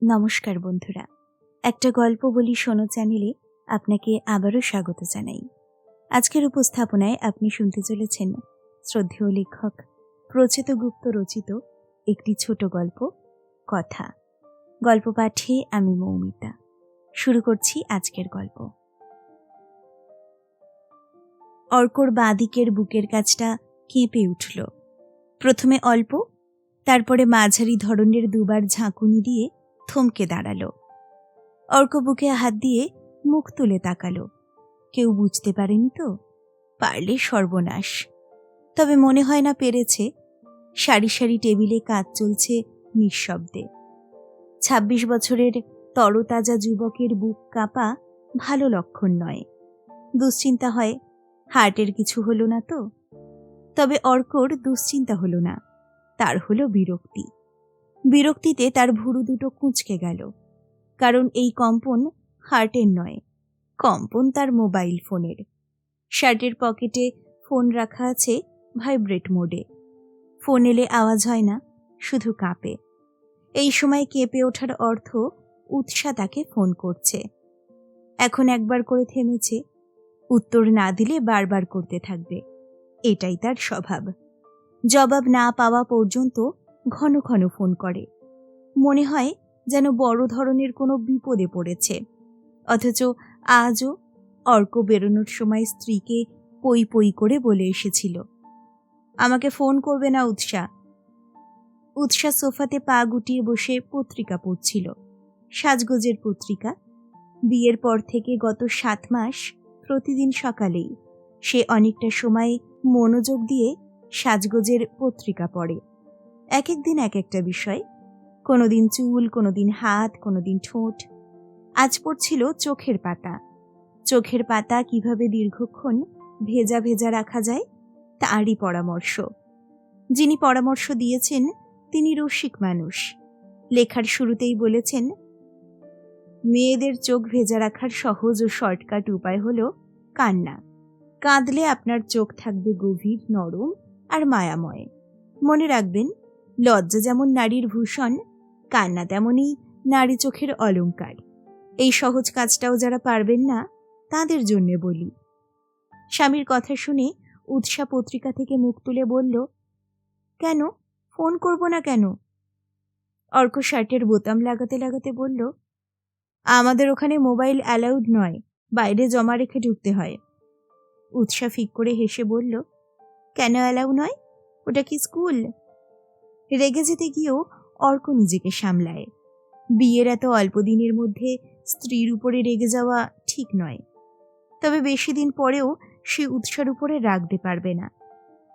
নমস্কার বন্ধুরা, একটা গল্প বলি শোনো চ্যানেলে আপনাকে আবারও স্বাগত জানাই। আজকের উপস্থাপনায় আপনি শুনতে চলেছেন শ্রদ্ধেয় লেখক প্রচেত গুপ্ত রচিত একটি ছোট গল্প কথা। গল্প পাঠে আমি মৌমিতা। শুরু করছি আজকের গল্প। অর্কর বাঁ দিকের বুকের কাছটা কেঁপে উঠল। প্রথমে অল্প, তারপরে মাঝারি ধরনের দুবার ঝাঁকুনি দিয়ে থমকে দাঁড়ালো। অর্ক বুকে হাত দিয়ে মুখ তুলে তাকালো। কেউ বুঝতে পারেনি তো? পারলে সর্বনাশ। তবে মনে হয় না পেরেছে। সারি সারি টেবিলে কাজ চলছে নিঃশব্দে। ২৬ বছরের তরতাজা যুবকের বুক কাঁপা ভালো লক্ষণ নয়। দুশ্চিন্তা হয়, হার্টের কিছু হলো না তো? তবে অর্কর দুশ্চিন্তা হলো না, তার হলো বিরক্তি। বিরক্তিতে তার ভুরু দুটো কুঁচকে গেল। কারণ এই কম্পন হার্টের নয়, কম্পন তার মোবাইল ফোনের। শার্টের পকেটে ফোন রাখা আছে ভাইব্রেট মোডে। ফোন এলে আওয়াজ হয় না, শুধু কাঁপে। এই সময় কেঁপে ওঠার অর্থ উৎসা তাকে ফোন করছে। এখন একবার করে থেমেছে, উত্তর না দিলে বারবার করতে থাকবে। এটাই তার স্বভাব। জবাব না পাওয়া পর্যন্ত ঘন ঘন ফোন করে। মনে হয় যেন বড় ধরনের কোনো বিপদে পড়েছে। অথচ আজও অর্ক বেরোনোর সময় স্ত্রীকে পই পই করে বলে এসেছিল, আমাকে ফোন করবে না উৎসা। উৎসা সোফাতে পা গুটিয়ে বসে পত্রিকা পড়ছিল, সাজগোজের পত্রিকা। বিয়ের পর থেকে গত ৭ মাস প্রতিদিন সকালেই সে অনেকটা সময় মনোযোগ দিয়ে সাজগোজের পত্রিকা পড়ে। এক একদিন এক একটা বিষয়, কোনোদিন চুল, কোনোদিন হাত, কোনোদিন ঠোঁট। আজ পড়ছিল চোখের পাতা। চোখের পাতা কিভাবে দীর্ঘক্ষণ ভেজা ভেজা রাখা যায় তারই পরামর্শ। যিনি পরামর্শ দিয়েছেন তিনি রসিক মানুষ। লেখার শুরুতেই বলেছেন, মেয়েদের চোখ ভেজা রাখার সহজ ও শর্টকাট উপায় হলো কান্না। কাঁদলে আপনার চোখ থাকবে গভীর, নরম আর মায়াময়। মনে রাখবেন, লজ্জা যেমন নারীর ভূষণ, কান্না তেমনই নারী চোখের অলংকার। এই সহজ কাজটাও যারা পারবেন না তাদের জন্যে বলি। স্বামীর কথা শুনে উৎসা পত্রিকা থেকে মুখ তুলে বলল, কেন ফোন করব না কেন? অর্ক শার্টের বোতাম লাগাতে লাগাতে বলল, আমাদের ওখানে মোবাইল অ্যালাউড নয়, বাইরে জমা রেখে ঢুকতে হয়। উৎসা ফিক করে হেসে বলল, কেন অ্যালাউ নয়? ওটা কি স্কুল? রেগে যেতে গিয়েও অর্ক নিজেকে সামলায়। বিয়ের এত অল্প দিনের মধ্যে স্ত্রীর উপরে রেগে যাওয়া ঠিক নয়। তবে বেশি দিন পরেও সে উৎসার উপরে রাগতে পারবে না।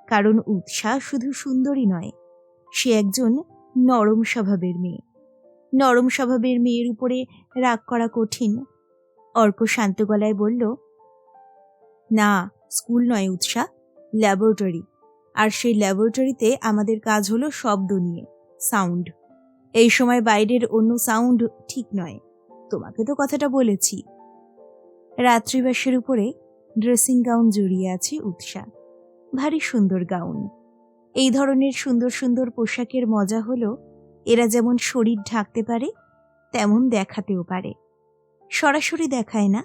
কারণ উৎসা শুধু সুন্দরী নয়, সে একজন নরম স্বভাবের মেয়ে। নরম স্বভাবের মেয়ের উপরে রাগ করা কঠিন। অর্ক শান্ত গলায় বলল, না, স্কুল নয় উৎসা, ল্যাবরেটরি। আর সেই ল্যাবরেটরিতে আমাদের কাজ হলো শব্দ নিয়ে, সাউন্ড। এই সময় বাইরের অন্য সাউন্ড ঠিক নয়। তোমাকে তো কথাটা বলেছি। রাত্রিবাসের উপরে ড্রেসিং গাউন জড়িয়ে আছে উৎসা। ভারী সুন্দর গাউন। এই ধরনের সুন্দর সুন্দর পোশাকের মজা হলো, এরা যেমন শরীর ঢাকতে পারে তেমন দেখাতেও পারে। সরাসরি দেখায় না,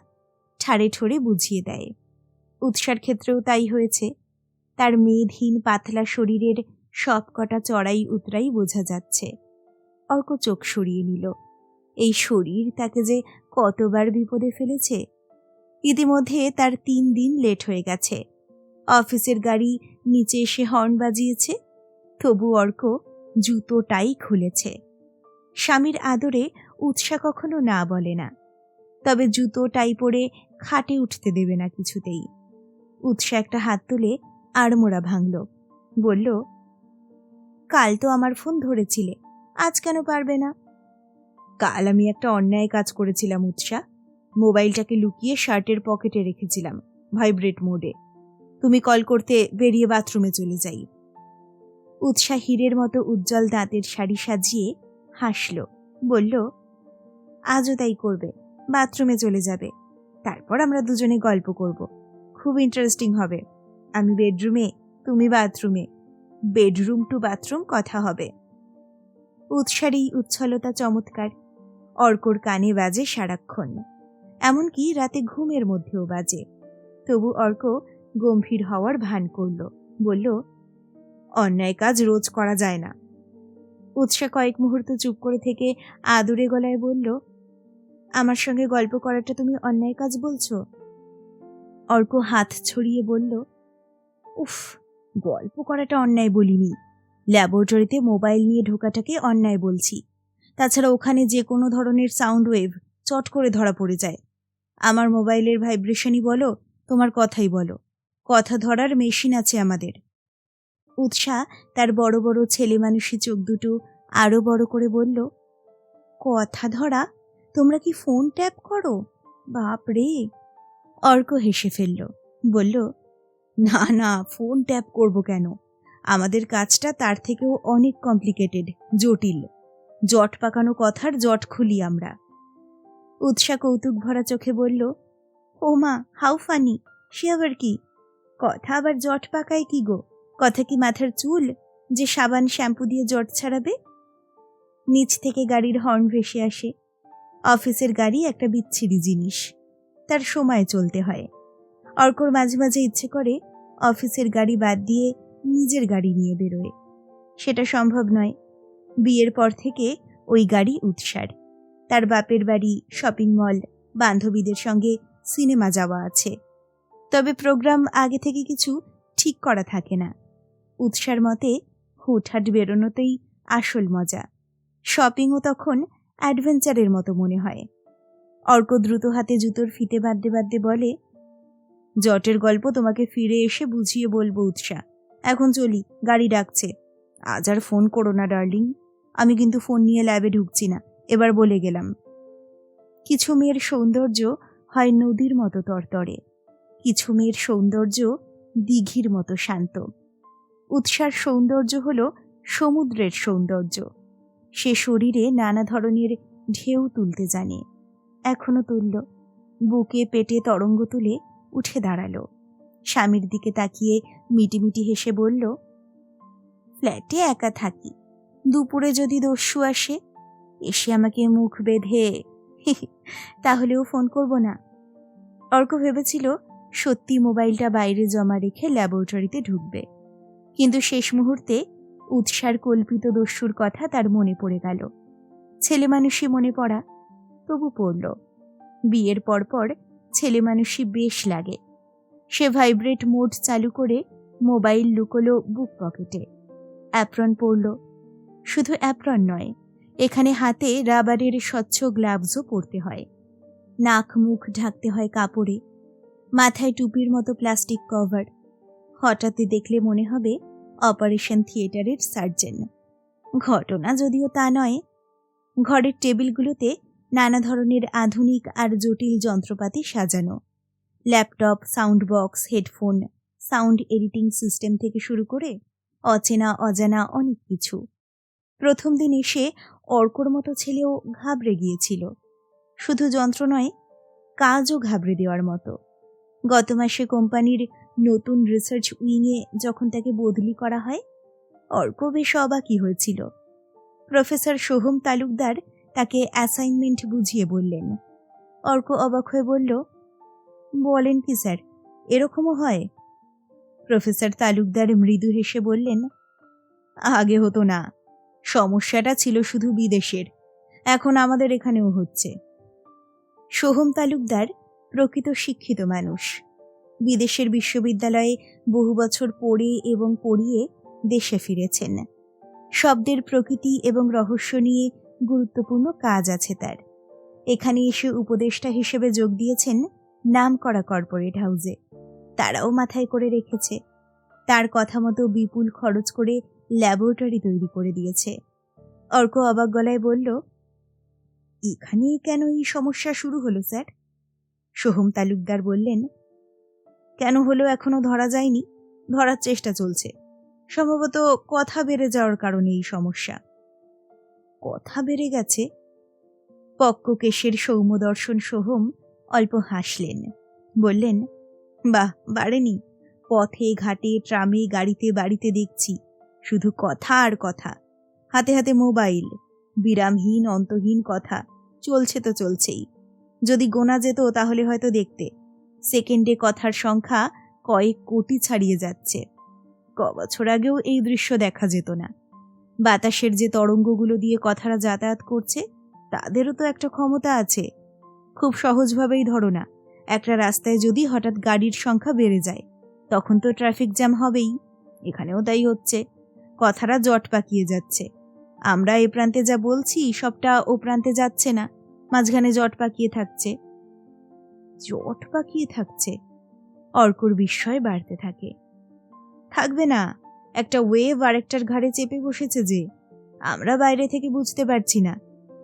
ঠাড়ে ঠোড়ে বুঝিয়ে দেয়। উৎসার ক্ষেত্রেও তাই হয়েছে। তার মেদহীন পাতলা শরীরের সব কটা চড়াই উতরাই বোঝা যাচ্ছে। অর্ক চোখ সরিয়ে নিল। এই শরীর তাকে যে কতবার বিপদে ফেলেছে। ইতিমধ্যে তার ৩ দিন লেট হয়ে গেছে। অফিসের গাড়ি নিচে এসে হর্ন বাজিয়েছে, তবু অর্ক জুতোটাই খুলেছে। স্বামীর আদরে উৎসা কখনো না বলে না, তবে জুতো টাই পরে খাটে উঠতে দেবে না কিছুতেই। উৎসা একটা হাত তুলে আড়মোড়া ভাঙল, বলল, কাল তো আমার ফোন ধরেছিলে, আজ কেন পারবে না? কাল আমি একটা অন্যায় কাজ করেছিলাম উৎসা। মোবাইলটাকে লুকিয়ে শার্টের পকেটে রেখেছিলাম ভাইব্রেট মোডে। তুমি কল করতে বেরিয়ে বাথরুমে চলে যাই। উৎসা হীরের মতো উজ্জ্বল দাঁতের শাড়ি সাজিয়ে হাসল, বলল, আজও তাই করবে, বাথরুমে চলে যাবে। তারপর আমরা দুজনে গল্প করব, খুব ইন্টারেস্টিং হবে। আমি বেডরুমে, তুমি বাথরুমে, বেডরুম টু বাথরুম কথা হবে। উৎসার এই উচ্ছলতা চমৎকার। অর্কর কানে বাজে সারাক্ষণ, এমনকি রাতে ঘুমের মধ্যেও বাজে। তবু অর্ক গম্ভীর হওয়ার ভান করল, বলল, অন্যায় কাজ রোজ করা যায় না। উৎসা কয়েক মুহূর্ত চুপ করে থেকে আদুরে গলায় বলল, আমার সঙ্গে গল্প করাটা তুমি অন্যায় কাজ বলছো? অর্ক হাত ছড়িয়ে বলল, উফ, গল্প করাটা অন্যায় বলিনি, ল্যাবরেটরিতে মোবাইল নিয়ে ঢোকাটাকে অন্যায় বলছি। তাছাড়া ওখানে যে কোনো ধরনের সাউন্ড ওয়েভ চট করে ধরা পড়ে যায়। আমার মোবাইলের ভাইব্রেশনই বলো, তোমার কথাই বলো, কথা ধরার মেশিন আছে আমাদের। উৎসা তার বড় বড় ছেলে মানুষী চোখ দুটো আরো বড় করে বলল, কথা ধরা? তোমরা কি ফোন ট্যাপ করো? বাপ রে! অর্ক হেসে ফেলল, বলল, না না, ফোন ট্যাপ করব কেন? আমাদের কাজটা তার থেকেও অনেক কমপ্লিকেটেড, জটিল। জট পাকানো কথার জট খুলি আমরা। উৎসা কৌতুক ভরা চোখে বলল, ও মা, হাউ ফানি! সে আবার কি? কথা আবার জট পাকায় কি গো? কথা কি মাথার চুল যে সাবান শ্যাম্পু দিয়ে জট ছাড়াবে? নিচ থেকে গাড়ির হর্ন ভেসে আসে। অফিসের গাড়ি একটা বিচ্ছিরি জিনিস, তার সময় চলতে হয়। অর্কর মাঝে মাঝে ইচ্ছে করে অফিসের গাড়ি বাদ দিয়ে নিজের গাড়ি নিয়ে বেরোয়। সেটা সম্ভব নয়। বিয়ের পর থেকে ওই গাড়ি উৎসার। তার বাপের বাড়ি, শপিং মল, বান্ধবীদের সঙ্গে সিনেমা যাওয়া আছে। তবে প্রোগ্রাম আগে থেকে কিছু ঠিক করা থাকে না। উৎসার মতে হুটহাট বেরোনোতেই আসল মজা। শপিংও তখন অ্যাডভেঞ্চারের মতো মনে হয়। অর্ক দ্রুত হাতে জুতোর ফিতে বাঁধতে বাঁধতে বলে, জটের গল্প তোমাকে ফিরে এসে বুঝিয়ে বলবো উৎসা। এখন চলি, গাড়ি ডাকছে। আজ আর ফোন করো না ডার্লিং, আমি কিন্তু ফোন নিয়ে ল্যাবে ঢুকছি না, এবার বলে গেলাম। কিছু মেয়ের সৌন্দর্য হয় নদীর মতো তরতরে, কিছু মেয়ের সৌন্দর্য দিঘির মতো শান্ত। উৎসার সৌন্দর্য হল সমুদ্রের সৌন্দর্য। সে শরীরে নানা ধরনের ঢেউ তুলতে জানে। এখনো তুলল। বুকে পেটে তরঙ্গ তুলে উঠে দাঁড়ালো। স্বামীর দিকে তাকিয়ে মিটিমিটি হেসে বলল, ফ্ল্যাটে একা থাকি, দুপুরে যদি দস্যু আসে, এসে আমাকে মুখ বেঁধে তাহলেও ফোন করব না। অর্ক ভেবেছিল সত্যি মোবাইলটা বাইরে জমা রেখে ল্যাবরেটরিতে ঢুকবে, কিন্তু শেষ মুহূর্তে উৎসার কল্পিত দস্যুর কথা তার মনে পড়ে গেল। ছেলে মানুষই মনে পড়া, তবু পড়ল। বিয়ের পরপর ছেলে মানুষই বেশ লাগে। সে ভাইব্রেট মোড চালু করে মোবাইল লুকোলো বুক পকেটে। অ্যাপ্রন পরল। শুধু অ্যাপ্রন নয়, এখানে হাতে রাবারের স্বচ্ছ গ্লাভসও পরতে হয়। নাক মুখ ঢাকতে হয় কাপড়ে। মাথায় টুপির মতো প্লাস্টিক কভার। হঠাৎ দেখলে মনে হবে অপারেশন থিয়েটারের সার্জন। ঘটনা যদিও তা নয়। ঘরের টেবিলগুলোতে নানা ধরনের আধুনিক আর জটিল যন্ত্রপাতি সাজানো। Laptop, sound box, headphone, sound editing system থেকে শুরু করে অচেনা অজানা অনেক কিছু। প্রথম দিন এসে অর্কর মতো ছেলেও ঘাবড়ে গিয়েছিল। শুধু যন্ত্র নয়, কাজও ঘাবড়ে দেওয়ার মতো। গত মাসে কোম্পানির নতুন রিসার্চ উইংয়ে যখন তাকে বদলি করা হয়, অর্ক বেশ অবাকই হয়েছিল। প্রফেসর সোহম তালুকদার তাকে অ্যাসাইনমেন্ট বুঝিয়ে বললেন। অর্ক অবাক হয়ে বলল, বলেন কি স্যার, এরকমও হয়? প্রফেসর তালুকদার মৃদু হেসে বললেন, আগে হতো না, সমস্যাটা ছিল শুধু বিদেশের, এখন আমাদের এখানেও হচ্ছে। সোহম তালুকদার প্রকৃত শিক্ষিত মানুষ। বিদেশের বিশ্ববিদ্যালয়ে বহু বছর পড়ে এবং পড়িয়ে দেশে ফিরেছেন। শব্দের প্রকৃতি এবং রহস্য নিয়ে গুরুত্বপূর্ণ কাজ আছে তার। এখানে এসে উপদেষ্টা হিসেবে যোগ দিয়েছেন নামকরা কর্পোরেট হাউসে। তারাও মাথায় করে রেখেছে। তার কথা মতো বিপুল খরচ করে ল্যাবরেটরি তৈরি করে দিয়েছে। অর্ক অবাক গলায় বলল, এখানেই কেন এই সমস্যা শুরু হলো স্যার? সোহম তালুকদার বললেন, কেন হলো এখনো ধরা যায়নি, ধরার চেষ্টা চলছে। সম্ভবত কথা বেড়ে যাওয়ার কারণে এই সমস্যা। কথা বেড়ে গেছে? পক্ককেশের সৌম্যদর্শন সোহম অল্প হাসলেন, বললেন, বাহ, বাড়েনি। পথে ঘাটে, ট্রামে, গাড়িতে, বাড়িতে দেখছি শুধু কথা আর কথা। হাতে হাতে মোবাইল, বিরামহীন অন্তহীন কথা। চলছে তো চলছেই। যদি গোনা যেত তাহলে হয়তো দেখতে, সেকেন্ডে কথার সংখ্যা কয়েক কোটি ছাড়িয়ে যাচ্ছে। বছর আগেও এই দৃশ্য দেখা যেত না। বাতাসের যে তরঙ্গগুলো দিয়ে কথারা যাতায়াত করছে, তাদেরও তো একটা ক্ষমতা আছে। খুব সহজভাবেই ধরো না, একটা রাস্তায় যদি হঠাৎ গাড়ির সংখ্যা বেড়ে যায়, তখন তো ট্রাফিক জ্যাম হবেই। এখানেও তাই হচ্ছে। কথারা জট পাকিয়ে যাচ্ছে। আমরা এ প্রান্তে যা বলছি সবটা ও প্রান্তে যাচ্ছে না, মাঝখানে জট পাকিয়ে থাকছে। জট পাকিয়ে থাকছে? অর্কর বিস্ময় বাড়তে থাকে। থাকবে না, একটা ওয়েভ আরেকটার ঘাড়ে চেপে বসেছে যে। আমরা বাইরে থেকে বুঝতে পারছি না,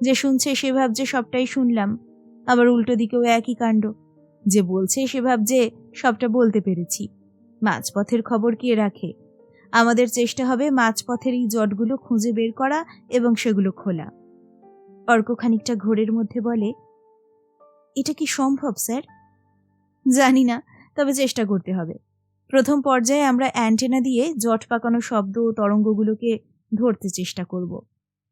যে শুনছে সে ভাবছে সবটাই শুনলাম, আবার উল্টো দিকেও একই কাণ্ড। যে বলছে সে ভাবছে সবটা বলতে পেরেছি। মাঝপথের খবর কে রাখে? আমাদের চেষ্টা হবে মাঝপথের এই জটগুলো খুঁজে বের করা এবং সেগুলো খোলা। অর্ক খানিকটা ঘোরের মধ্যে বলে, এটা কি সম্ভব স্যার? জানি না, তবে চেষ্টা করতে হবে। প্রথম পর্যায়ে আমরা অ্যান্টেনা দিয়ে জট পাকানো শব্দ ও তরঙ্গগুলোকে ধরতে চেষ্টা করব।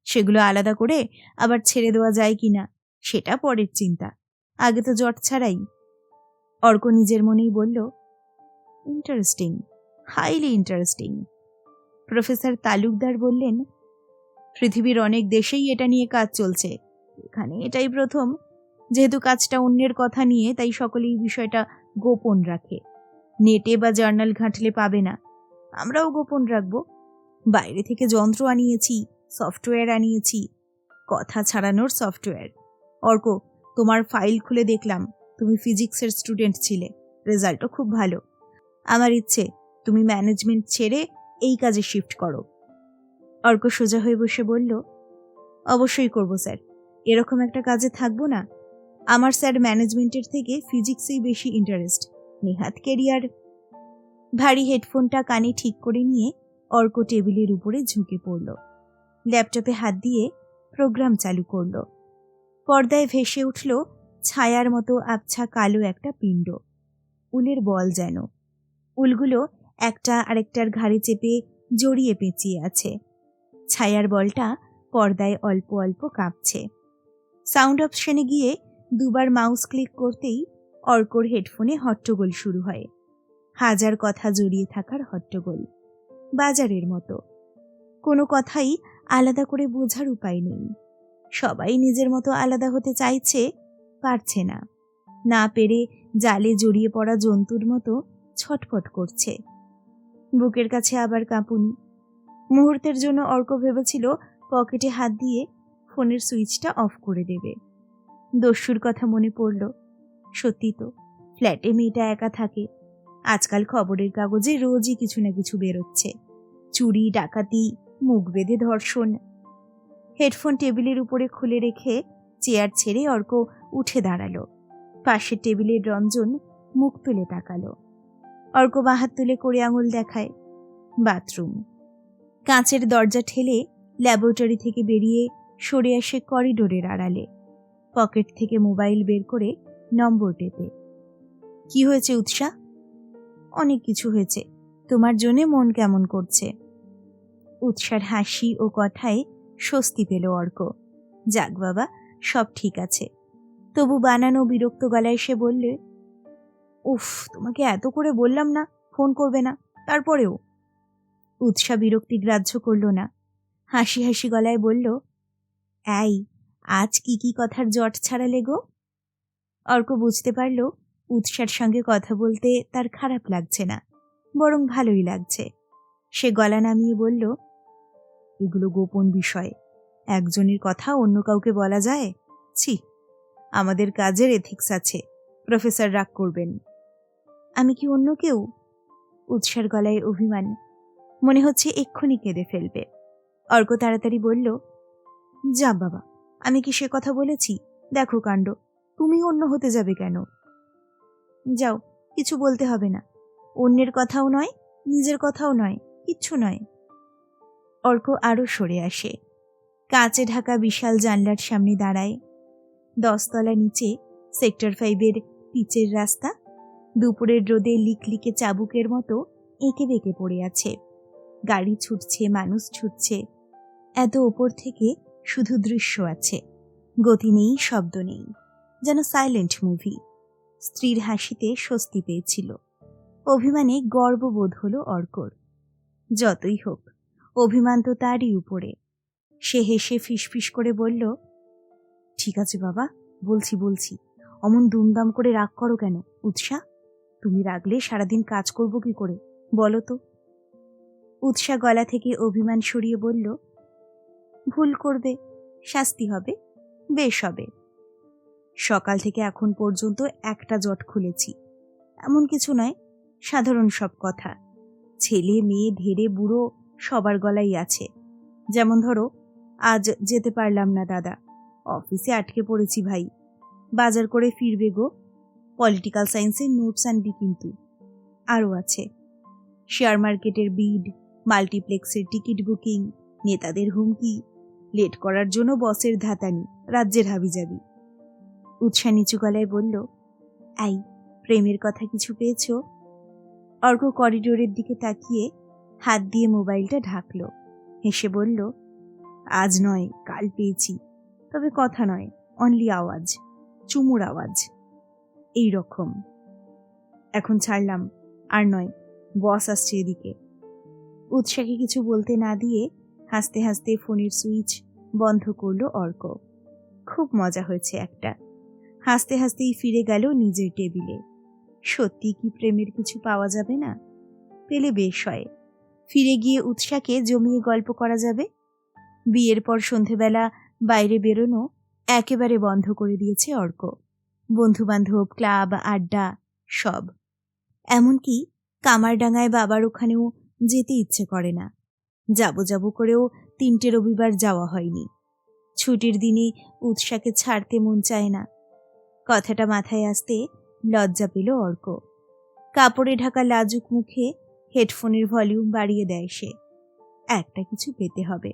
সেগুলো আলাদা করে আবার ছেড়ে দেওয়া যায় কিনা সেটা পরের চিন্তা, আগে তো জট ছাড়াই। অর্ক নিজের মনেই বলল, interesting, highly interesting. Professor Talukdar বললেন, পৃথিবীর অনেক দেশেই এটা নিয়ে কাজ চলছে, এখানে এটাই প্রথম। যেহেতু কাজটা অন্যের কথা নিয়ে, তাই সকলেই বিষয়টা গোপন রাখে। নেটে বা জার্নাল ঘাঁটলে পাবে না, আমরাও গোপন রাখব। বাইরে থেকে যন্ত্র আনিয়েছি, সফটওয়্যার আনিয়েছি, কথা ছাড়ানোর সফটওয়্যার। অর্ক, তোমার ফাইল খুলে দেখলাম তুমি ফিজিক্সের স্টুডেন্ট ছিলে, রেজাল্টও খুব ভালো। আমার ইচ্ছে তুমি ম্যানেজমেন্ট ছেড়ে এই কাজে শিফট করো। অর্ক সোজা হয়ে বসে বলল, অবশ্যই করব স্যার, এরকম একটা কাজে থাকবো না? আমার স্যার ম্যানেজমেন্টের থেকে ফিজিক্সেই বেশি ইন্টারেস্ট, নেহাত কেরিয়ার। ভারী হেডফোনটা কানে ঠিক করে নিয়ে অর্ক টেবিলের উপরে ঝুঁকে পড়ল। ল্যাপটপে হাত দিয়ে প্রোগ্রাম চালু করল। পর্দায় ভেসে উঠল ছায়ার মতো আবছা কালো একটা পিণ্ড, উলের বল যেন। উলগুলো একটা আরেকটার ঘাড়ে চেপে জড়িয়ে পেঁচিয়ে আছে। ছায়ার বলটা পর্দায় অল্প অল্প কাঁপছে। সাউন্ড অপশনে গিয়ে দুবার মাউস ক্লিক করতেই অর্কর হেডফোনে হট্টগোল শুরু হয়। হাজার কথা জড়িয়ে থাকার হট্টগোল, বাজারের মতো। কোনো কথাই আলাদা করে বোঝার উপায় নেই। সবাই নিজের মতো আলাদা হতে চাইছে, পারছে না। না পেরে জালে জড়িয়ে পড়া জন্তুর মতো ছটফট করছে। বুকের কাছে আবার কাঁপুনি। মুহূর্তের জন্য অর্ক ভেবেছিল পকেটে হাত দিয়ে ফোনের সুইচটা অফ করে দেবে। দস্যুর কথা মনে পড়ল। সত্যি তো, ফ্ল্যাটে মেয়েটা একা থাকে। আজকাল খবরের কাগজে রোজই কিছু না কিছু বেরোচ্ছে, চুরি, ডাকাতি, মুখ বেঁধে ধর্ষণ। হেডফোন টেবিলের উপরে খুলে রেখে চেয়ার ছেড়ে অর্ক উঠে দাঁড়ালো। পাশের টেবিলের রঞ্জন মুখ তুলে তাকালো। অর্ক বাহাত তুলে করে আঙুল দেখায়। বাথরুম। কাঁচের দরজা ঠেলে ল্যাবরেটরি থেকে বেরিয়ে সরে আসে করিডোরের আড়ালে। পকেট থেকে মোবাইল বের করে নম্বর টেপে। কি হয়েছে উৎসা? অনেক কিছু হয়েছে, তোমার জন্যে মন কেমন করছে। উৎসার হাসি ও কথায় স্বস্তি পেল অর্ক। যাক বাবা, সব ঠিক আছে। তবু বানানো বিরক্ত গলায় সে বললে, উফ, তোমাকে এত করে বললাম না ফোন করবে না, তারপরেও। উৎসা বিরক্তি গ্রাহ্য করল না, হাসি হাসি গলায় বলল, এই আজ কি কি কথার জট ছাড়ালে গো? অর্ক বুঝতে পারল উৎসার সঙ্গে কথা বলতে তার খারাপ লাগছে না, বরং ভালোই লাগছে। সে গলা নামিয়ে বলল, এগুলো গোপন বিষয়, একজনের কথা অন্য কাউকে বলা যায়? ছি, আমাদের কাজের এথিক্স আছে, প্রফেসর রাগ করবেন। আমি কি অন্য কেউ? উৎসার গলায় অভিমান, মনে হচ্ছে এক্ষুনি কেঁদে ফেলবে। অর্ক তাড়াতাড়ি বলল, যা বাবা, আমি কি সে কথা বলেছি? দেখো কাণ্ড, তুমি অন্য হতে যাবে কেন? যাও, কিছু বলতে হবে না। অন্যের কথাও নয়, নিজের কথাও নয়, কিচ্ছু নয়। অর্ক আরো সরে আসে। কাঁচে ঢাকা বিশাল জানলার সামনে দাঁড়ায়। 10 তলা নিচে সেক্টর 5-এর পিচের রাস্তা দুপুরের রোদে লিকলিকে চাবুকের মতো এঁকে বেঁকে পড়ে আছে। গাড়ি ছুটছে, মানুষ ছুটছে। এত ওপর থেকে শুধু দৃশ্য আছে। গতি নেই, শব্দ নেই, যেন সাইলেন্ট মুভি। স্ত্রীর হাসিতে স্বস্তি পেয়েছিল। অভিমানে গর্ববোধ হলো অর্কর। যতই হোক, অভিমান তো তারই উপরে। সে হেসে ফিসফিস করে বলল, ঠিক আছে বাবা, বলছি। অমন দুমদাম করে রাগ করো কেন উৎসা? তুমি রাগলে সারাদিন কাজ করব কি করে বলো তো? উৎসা গলা থেকে অভিমান সরিয়ে বলল, ভুল করবে, শাস্তি হবে, বেশ হবে। সকাল থেকে এখন পর্যন্ত একটা জট খুলেছি। এমন কিছু নয়, সাধারণ সব কথা। ছেলে মেয়ে ধেড়ে বুড়ো সবার গলাই আছে। যেমন ধরো, আজ যেতে পারলাম না দাদা, অফিসে আটকে পড়েছি ভাই, বাজার করে ফিরবে গো, পলিটিক্যাল সায়েন্সের নোটস আনবি কিন্তু। আরও আছে শেয়ার মার্কেটের বিড, মাল্টিপ্লেক্সের টিকিট বুকিং, নেতাদের হুমকি, লেট করার জন্য বসের ধাতানি, রাজ্যের হাবিজাবি। উৎসা নিচু গলায় বলল, এই প্রেমের কথা কিছু পেয়েছ? অর্ক করিডোরের দিকে তাকিয়ে হাত দিয়ে মোবাইলটা ঢাকল। হেসে বলল, আজ নয় কাল পেয়েছি, তবে কথা নয়, অনলি আওয়াজ, চুমুর আওয়াজ, এই রকম। এখন ছাড়লাম, আর নয়, বস আসছে এদিকে। উৎসাকে কিছু বলতে না দিয়ে হাসতে হাসতে ফোনের সুইচ বন্ধ করল অর্ক। খুব মজা হয়েছে একটা। হাসতে হাসতেই ফিরে গেল নিজের টেবিলে। সত্যি কি প্রেমের কিছু পাওয়া যাবে না? পেলে বেশ হয়। ফিরে গিয়ে উৎসাকে জমিয়ে গল্প করা যাবে। বিয়ের পর সন্ধেবেলা বাইরে বেরোনো একেবারে বন্ধ করে দিয়েছে অর্ক। বন্ধুবান্ধব, ক্লাব, আড্ডা, সব। এমনকি কামারডাঙ্গায় বাবার ওখানেও যেতে ইচ্ছে করে না। যাব করেও 3টে রবিবার যাওয়া হয়নি। ছুটির দিনে উৎসাকে ছাড়তে মন চায় না। কথাটা মাথায় আসতে লজ্জা পেল অর্ক। কাপড়ে ঢাকা লাজুক মুখে হেডফোনের ভলিউম বাড়িয়ে দেয় সে। একটা কিছু পেতে হবে,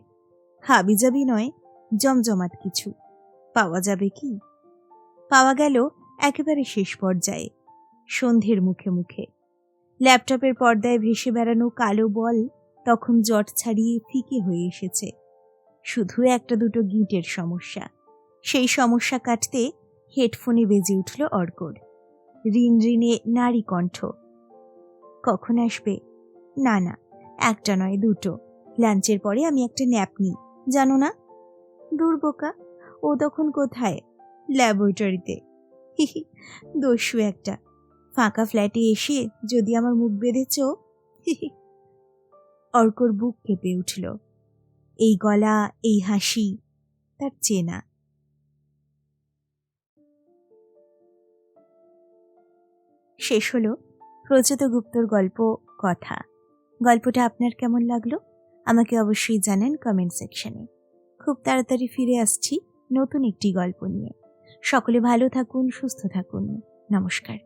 হাবিজাবি নয়, জমজমাট কিছু। পাওয়া যাবে কি? পাওয়া গেল একেবারে শেষ পর্যায়ে, সন্ধ্যের মুখে মুখে। ল্যাপটপের পর্দায় ভেসে বেড়ানো কালো বল তখন জট ছাড়িয়ে ফিকে হয়ে এসেছে। শুধু একটা দুটো গিটের সমস্যা। সেই সমস্যা কাটতে হেডফোনে বেজে উঠল অর্কর। রিন রিনে নারী কণ্ঠ। কখন আসবে? না, একটা নয়, 2টো। লাঞ্চের পরে আমি একটা ন্যাপ নিই, জানো না? দুর্বোকা, ও তখন কোথায়? ল্যাবরেটরিতে। দস্যু একটা। ফাঁকা ফ্ল্যাটে এসে যদি আমার মুখ বেঁধেছ। অর্কর বুক কেঁপে উঠল। এই গলা, এই হাসি তার চেনা। শেষ হলো প্রচেত গুপ্তর গল্প কথা। গল্পটা আপনার কেমন লাগলো আমাকে অবশ্যই জানান কমেন্ট সেকশনে। খুব তাড়াতাড়ি ফিরে আসছি নতুন একটি গল্প নিয়ে। সকলে ভালো থাকুন, সুস্থ থাকুন। নমস্কার।